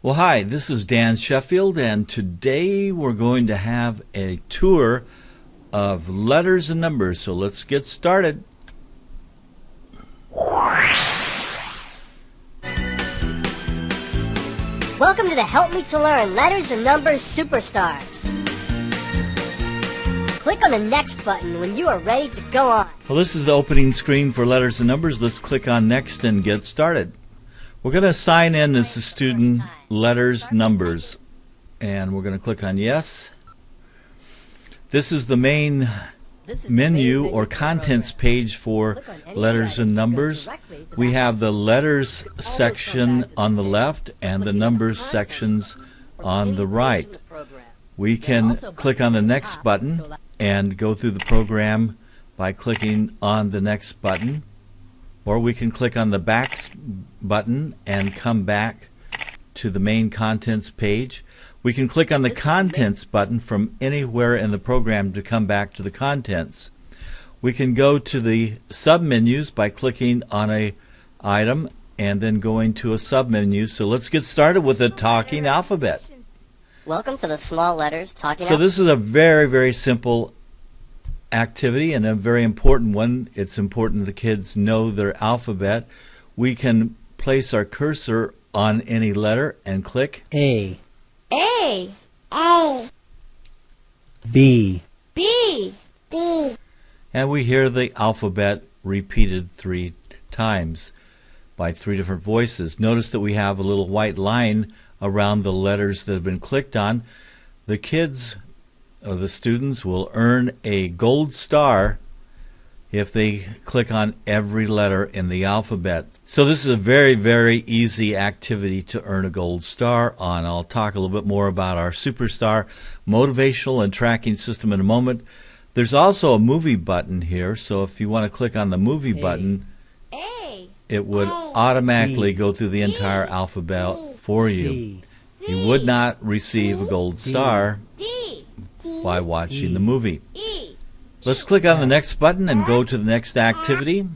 Well, hi, this is Dan Sheffield, and today we're going to have a tour of letters and numbers. So let's get started. Welcome to the Help Me to Learn Letters and Numbers Superstars. Click on the Next button when you are ready to go on. Well, this is the opening screen for letters and numbers. Let's click on Next and get started. We're going to sign in as a student, letters, numbers, and we're going to click on Yes. This is the main menu or contents page for letters and numbers. We have the letters section on the left and the numbers sections on the right. We can click on the Next button and go through the program by clicking on the Next button. Or we can click on the Back button and come back to the main contents page. We can click on the Contents button from anywhere in the program to come back to the contents. We can go to the submenus by clicking on a item and then going to a submenu. So let's get started with the talking alphabet. Welcome to the small letters talking So this is a very, very simple activity and a very important one. It's important the kids know their alphabet. We can place our cursor on any letter and click A, A, B, B, and we hear the alphabet repeated 3 times by 3 different voices. Notice that we have a little white line around the letters that have been clicked on. The kids or the students will earn a gold star if they click on every letter in the alphabet. So this is a very, very easy activity to earn a gold star on. I'll talk a little bit more about our Superstar motivational and tracking system in a moment. There's also a movie button here, so if you want to click on the movie button, it would automatically go through the entire alphabet for you. You would not receive a gold star by watching the movie. Let's click on the Next button and go to the next activity.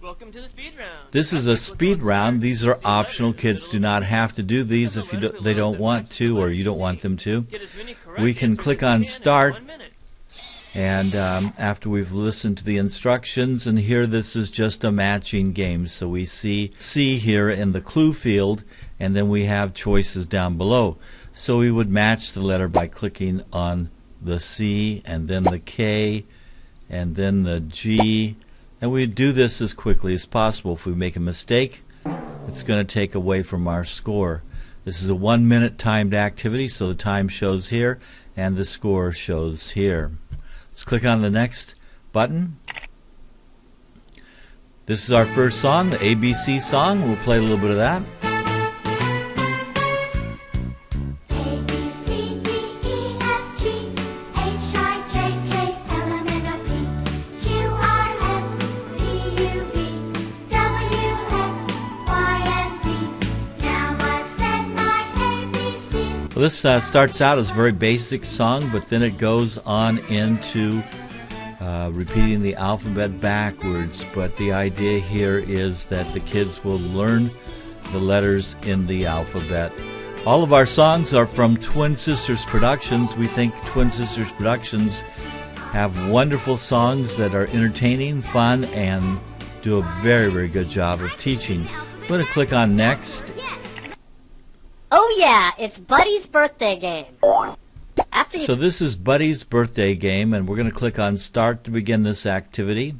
Welcome to the speed round. This is a speed round. These are optional. Kids do not have to do these if they don't want to or you don't want them to. We can click on Start, and after we've listened to the instructions, and here this is just a matching game. So we see C here in the clue field, and then we have choices down below. So we would match the letter by clicking on the C and then the K and then the G, and we do this as quickly as possible. If we make a mistake, it's going to take away from our score. This is a 1-minute timed activity, so the time shows here and the score shows here. Let's click on the Next button. This is our first song, the ABC song. We'll play a little bit of that. Well, this starts out as a very basic song, but then it goes on into repeating the alphabet backwards. But the idea here is that the kids will learn the letters in the alphabet. All of our songs are from Twin Sisters Productions. We think Twin Sisters Productions have wonderful songs that are entertaining, fun, and do a very, very good job of teaching. I'm going to click on Next. Oh yeah, it's Buddy's birthday game. So this is Buddy's birthday game, and we're going to click on Start to begin this activity.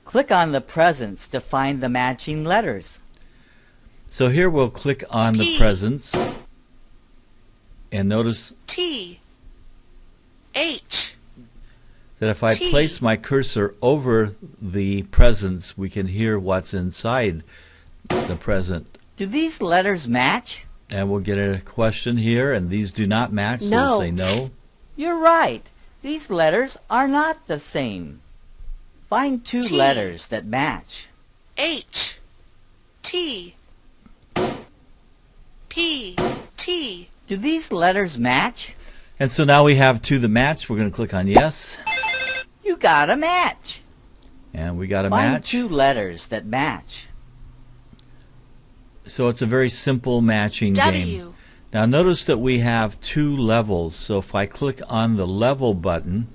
Click on the presents to find the matching letters. So here we'll click on the presents, and notice T, H, that if I place my cursor over the presents, we can hear what's inside the present. Do these letters match? And we'll get a question here, and these do not match, so No. we'll say no. You're right. These letters are not the same. Find 2 T. letters that match. H, T, P, T. Do these letters match? And so now we have 2 that match. We're going to click on Yes, You got a match. and we got a Find match. 2 letters that match. So it's a very simple matching game. W, Now notice that we have two levels, so if I click on the level button,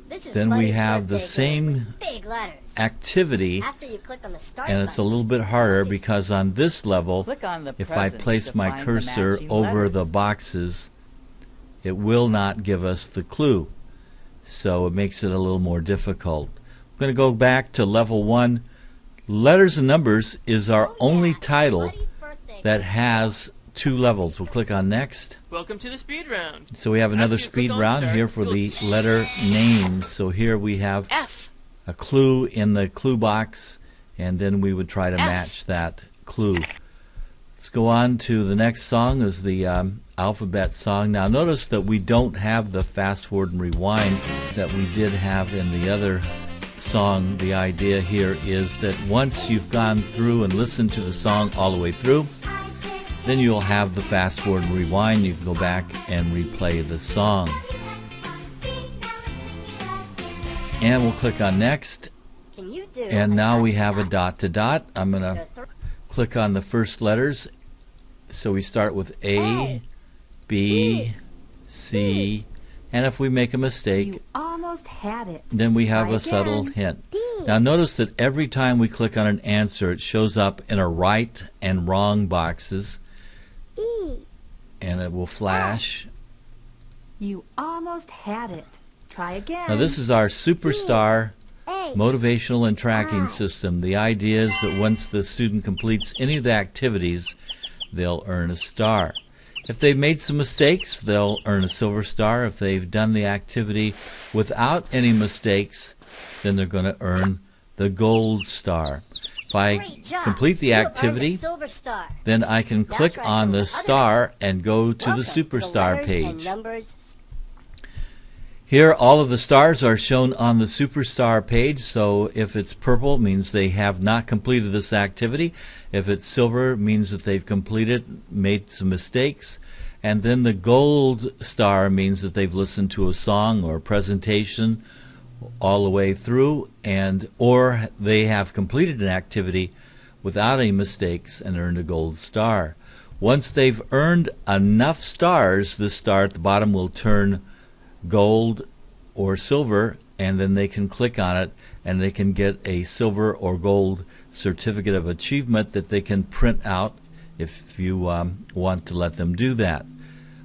This is then we Buddy's have the birthday same game with big letters. activity, After you click on the start and it's a button, little bit harder notice because on this level, Click on the if I present place to my find the cursor matching over letters. the boxes, it will not give us the clue. So it makes it a little more difficult. I'm going to go back to level 1. Letters and Numbers is our Oh, only yeah, title Buddy's birthday that game. has two levels. We'll click on Next. Welcome to the speed round. So we have another After you click speed on round Start, here for the you'll- letter names. So here we have F. a clue in the clue box, and then we would try to F. match that clue. Let's go on to the next song, is the alphabet song. Now notice that we don't have the fast forward and rewind that we did have in the other song. The idea here is that once you've gone through and listened to the song all the way through, then you'll have the fast forward and rewind. You can go back and replay the song. And we'll click on Next. Can you do And a now we dot have a dot? dot to dot. I'm going to click on the first letters. So we start with A, B, C, and if we make a mistake, You almost had it. then we have Try a subtle again. hint. D. Now notice that every time we click on an answer, it shows up in a right and wrong boxes, E. and it will flash. You almost had it. Try again. Now this is our Superstar A. motivational and tracking I. system. The idea is that once the student completes any of the activities, they'll earn a star. If they've made some mistakes, they'll earn a silver star. If they've done the activity without any mistakes, then they're going to earn the gold star. If I Great job. complete the You earned a activity, silver star. then I can Now click try on some the other star and go to the Welcome Superstar letters page. and numbers. Here, all of the stars are shown on the Superstar page, so if it's purple, it means they have not completed this activity. If it's silver, it means that they've completed, made some mistakes. And then the gold star means that they've listened to a song or a presentation all the way through, and or they have completed an activity without any mistakes and earned a gold star. Once they've earned enough stars, this star at the bottom will turn gold or silver, and then they can click on it and they can get a silver or gold certificate of achievement that they can print out if you want to let them do that.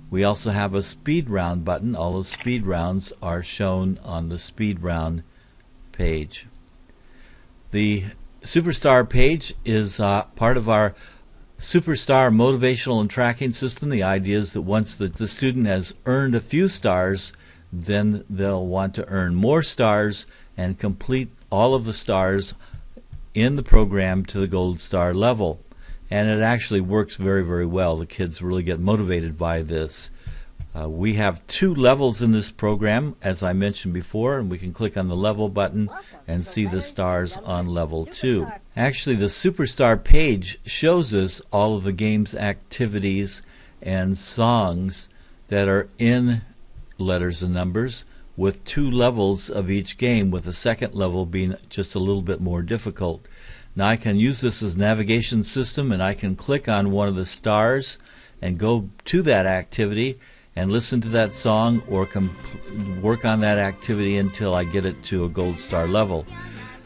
We also have a speed round button. All those speed rounds are shown on the speed round page. The Superstar page is part of our Superstar motivational and tracking system. The idea is that once the student has earned a few stars, then they'll want to earn more stars and complete all of the stars in the program to the gold star level. And it actually works very, very well. The kids really get motivated by this. We have two levels in this program, as I mentioned before, and we can click on the level button and see the stars on level 2. Actually, the Superstar page shows us all of the game's activities and songs that are in Letters and Numbers, with two levels of each game, with the second level being just a little bit more difficult. Now I can use this as a navigation system, and I can click on one of the stars and go to that activity and listen to that song or work on that activity until I get it to a gold star level.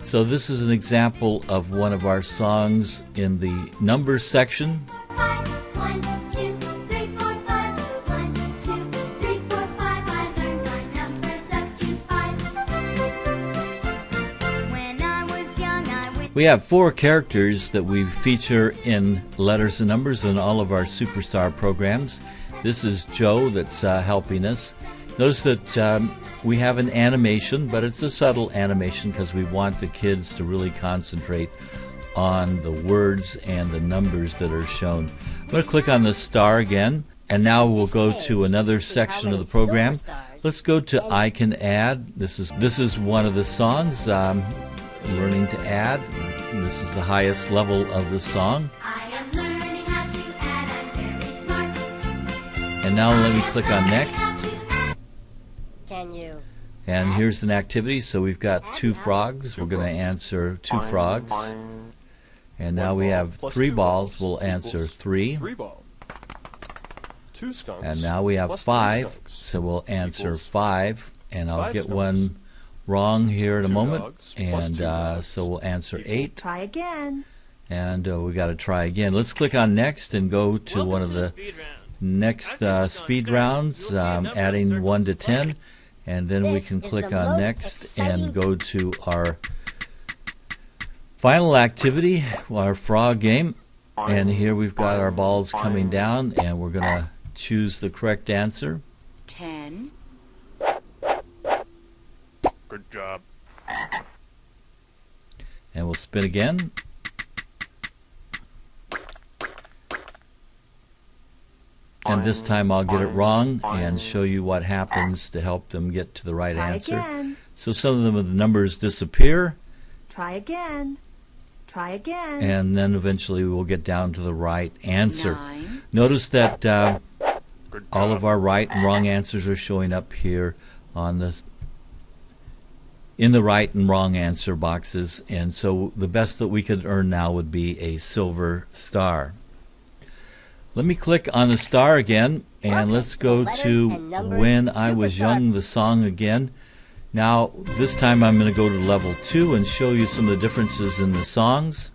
So this is an example of one of our songs in the numbers section. 1, 2, 3, 4, 5. 1, 2, 3, 4, 5. I learned my numbers up to 5. When I was young, I went. We have 4 characters that we feature in Letters and Numbers in all of our Superstar programs. This is Joe that's helping us. Notice that we have an animation, but it's a subtle animation because we want the kids to really concentrate on the words and the numbers that are shown. I'm going to click on the star again, and now we'll go to another section of the program. Let's go to I Can Add. This is one of the songs, learning to add. This is the highest level of the song. I am learning how to add. I'm very smart. And now let me click on Next. Can you? And here's an activity. So we've got 2 frogs. We're going to answer 2 frogs. And now we have 3 balls. We'll answer 3. 3 ball. 2 skunks. And now we have plus 5, 3 skunks so we'll answer equals 5, and I'll 5 get skunks. one wrong here in a 2 moment, dogs plus and 2 dogs so we'll answer equals 8, Try again. and we got to try again. Let's click on next and go to Welcome one of to the speed round. next After this speed on rounds, you'll see a number of adding circles 1 to of 10, light. and then we This can is click the on most next exciting- and go to our final activity, our frog game. And here we've got our balls coming down, and we're going to choose the correct answer. 10, Good job. And we'll spin again. And this time I'll get it wrong and show you what happens to help them get to the right Try answer. again. So some of the numbers disappear, Try again. Try again. and then eventually we'll get down to the right answer. 9, Notice that Good all job. of our right and wrong answers are showing up here on the in the right and wrong answer boxes, and so the best that we could earn now would be a silver star. Let me click on the star again, and Welcome let's to go Letters to and Numbers When I Was Superstar. Young, the song again. Now, this time I'm going to go to level 2 and show you some of the differences in the songs.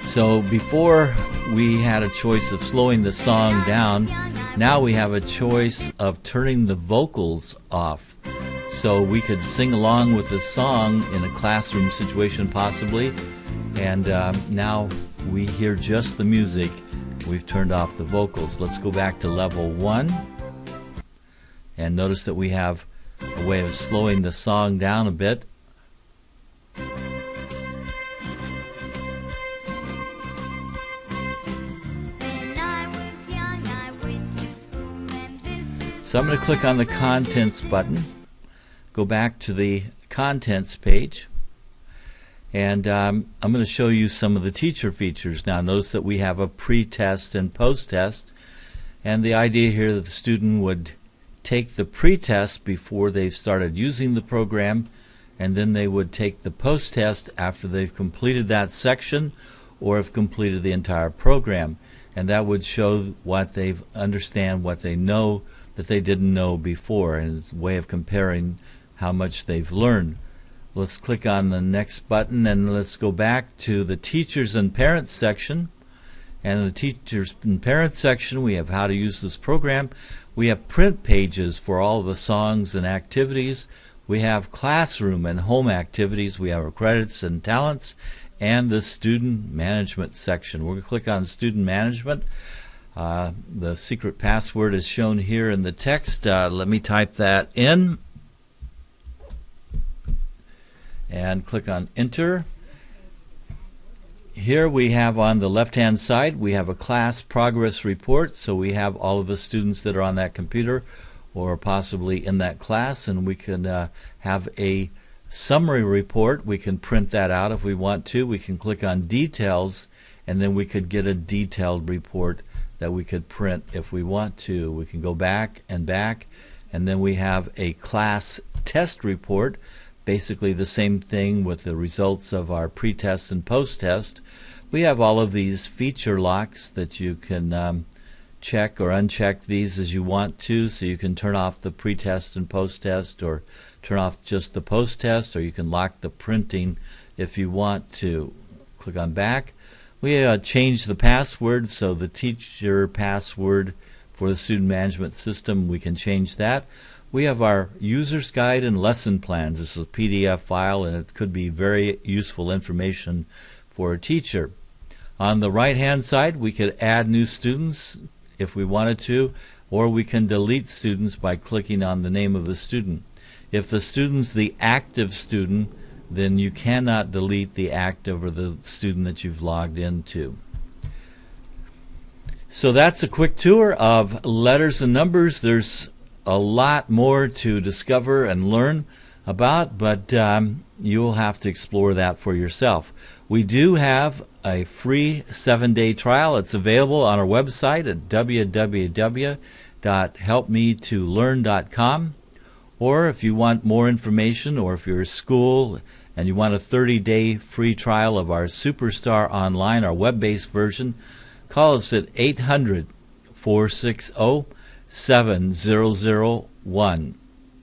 So before we had a choice of slowing the song down, now we have a choice of turning the vocals off. So we could sing along with the song in a classroom situation possibly, and now we hear just the music. We've turned off the vocals. Let's go back to level 1, and notice that we have a way of slowing the song down a bit. When I was young, I went to school, and this is So I'm going to click on the Contents button, go back to the Contents page, and I'm going to show you some of the teacher features. Now notice that we have a pre-test and post-test, and the idea here that the student would take the pre-test before they've started using the program, and then they would take the post-test after they've completed that section or have completed the entire program, and that would show what they've understand, what they know that they didn't know before, and it's a way of comparing how much they've learned. Let's click on the next button, and let's go back to the Teachers and Parents section. And in the Teachers and Parents section, we have how to use this program. We have print pages for all of the songs and activities. We have classroom and home activities. We have our credits and talents, and the Student Management section. We're going to click on Student Management. The secret password is shown here in the text. Let me type that in and click on Enter. Here we have on the left-hand side, we have a class progress report, so we have all of the students that are on that computer or possibly in that class, and we can have a summary report. We can print that out if we want to. We can click on Details, and then we could get a detailed report that we could print if we want to. We can go back, and then we have a class test report, basically the same thing with the results of our pre-test and post-test. We have all of these feature locks that you can check or uncheck these as you want to, so you can turn off the pre-test and post-test, or turn off just the post-test, or you can lock the printing if you want to. Click on back. We change the password, so the teacher password for the student management system, we can change that. We have our user's guide and lesson plans. This is a PDF file, and it could be very useful information for a teacher. On the right hand side, we could add new students if we wanted to, or we can delete students by clicking on the name of the student. If the student's the active student, then you cannot delete the active or the student that you've logged into. So that's a quick tour of letters and numbers. There's a lot more to discover and learn about, but you'll have to explore that for yourself. We do have a free 7-day trial. It's available on our website at www.helpmetolearn.com. Or if you want more information, or if you're a school and you want a 30-day free trial of our Superstar Online, our web-based version, call us at 800-460-7001.